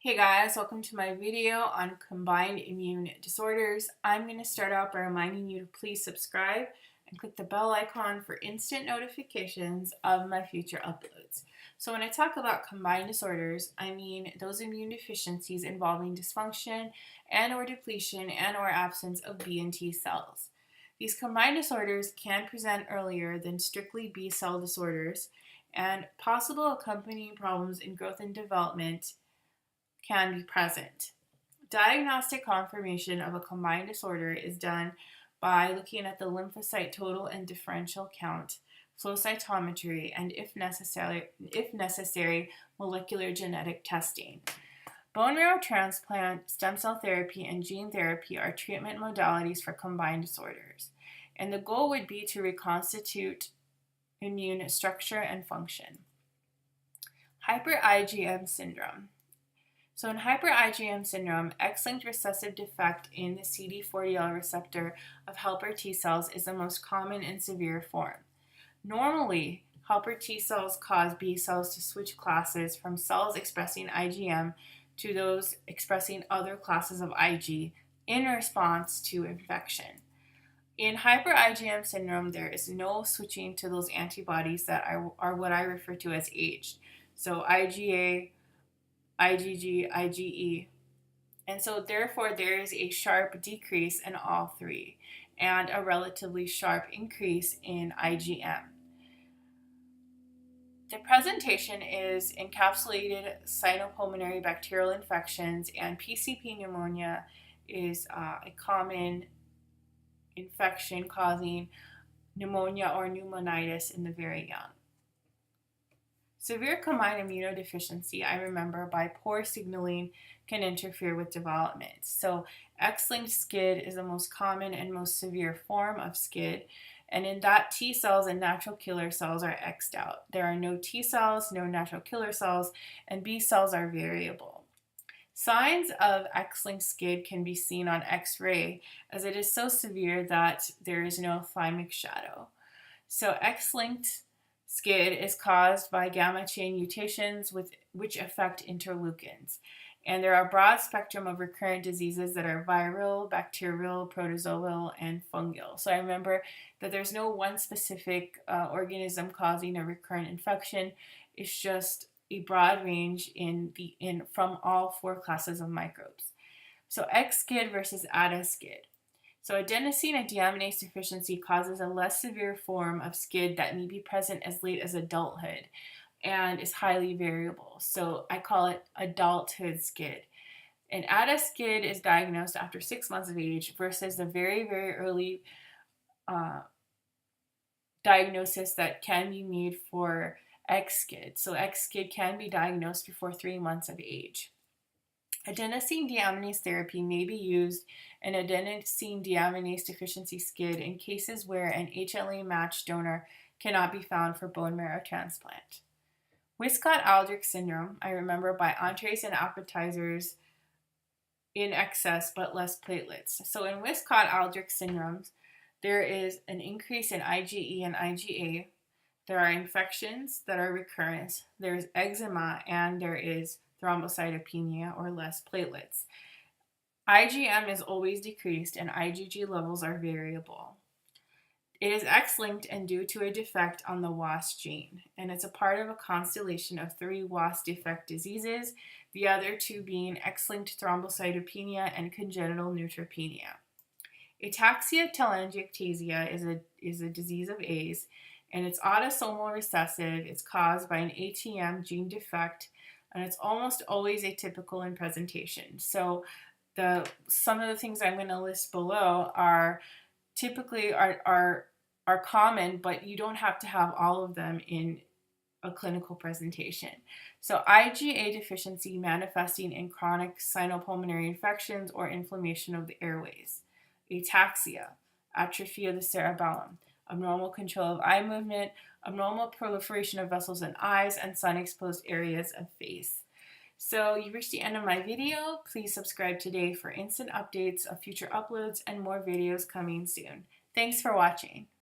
Hey guys, welcome to my video on combined immune disorders. I'm going to start out by reminding you to please subscribe and click the bell icon for instant notifications of my future uploads. So when I talk about combined disorders, I mean those immune deficiencies involving dysfunction and or depletion and or absence of B and T cells. These combined disorders can present earlier than strictly B cell disorders, and possible accompanying problems in growth and development can be present. Diagnostic confirmation of a combined disorder is done by looking at the lymphocyte total and differential count, flow cytometry, and if necessary, molecular genetic testing. Bone marrow transplant, stem cell therapy, and gene therapy are treatment modalities for combined disorders, and the goal would be to reconstitute immune structure and function. Hyper-IgM syndrome. So in hyper-IgM syndrome, X-linked recessive defect in the CD40L receptor of helper T cells is the most common and severe form. Normally, helper T cells cause B cells to switch classes from cells expressing IgM to those expressing other classes of Ig in response to infection. In hyper-IgM syndrome, there is no switching to those antibodies that are what I refer to as aged. So IgA, IgG, IgE. And so therefore there is a sharp decrease in all three and a relatively sharp increase in IgM. The presentation is encapsulated cytopulmonary bacterial infections, and PCP pneumonia is a common infection causing pneumonia or pneumonitis in the very young. Severe combined immunodeficiency, I remember, by poor signaling can interfere with development. So X-linked SCID is the most common and most severe form of SCID, and in that T cells and natural killer cells are X'd out. There are no T cells, no natural killer cells, and B cells are variable. Signs of X-linked SCID can be seen on X-ray, as it is so severe that there is no thymic shadow. So X-linked SCID is caused by gamma chain mutations which affect interleukins. And there are a broad spectrum of recurrent diseases that are viral, bacterial, protozoal, and fungal. So I remember that there's no one specific organism causing a recurrent infection. It's just a broad range from all four classes of microbes. So X-SCID versus ATA-SCID. So adenosine deaminase deficiency causes a less severe form of SCID that may be present as late as adulthood and is highly variable. So I call it adulthood SCID. And ATA-SCID is diagnosed after 6 months of age versus the very, very early diagnosis that can be made for X-SCID. So X-SCID can be diagnosed before 3 months of age. Adenosine deaminase therapy may be used in adenosine deaminase deficiency SCID in cases where an HLA-matched donor cannot be found for bone marrow transplant. Wiskott-Aldrich syndrome, I remember, by entrees and appetizers in excess but less platelets. So in Wiskott-Aldrich syndromes, there is an increase in IgE and IgA. There are infections that are recurrent. There's eczema, and there is thrombocytopenia or less platelets. IgM is always decreased and IgG levels are variable. It is X-linked and due to a defect on the WAS gene, and it's a part of a constellation of 3 WAS defect diseases, the other 2 being X-linked thrombocytopenia and congenital neutropenia. Ataxia telAngiectasia is a disease of A's, and it's autosomal recessive. It's caused by an ATM gene defect, and it's almost always atypical in presentation. So some of the things I'm going to list below are typically are common, but you don't have to have all of them in a clinical presentation. So IgA deficiency manifesting in chronic cytopulmonary infections or inflammation of the airways. Ataxia, atrophy of the cerebellum, abnormal control of eye movement, abnormal proliferation of vessels in eyes, and sun-exposed areas of face. So you reached the end of my video. Please subscribe today for instant updates of future uploads and more videos coming soon. Thanks for watching.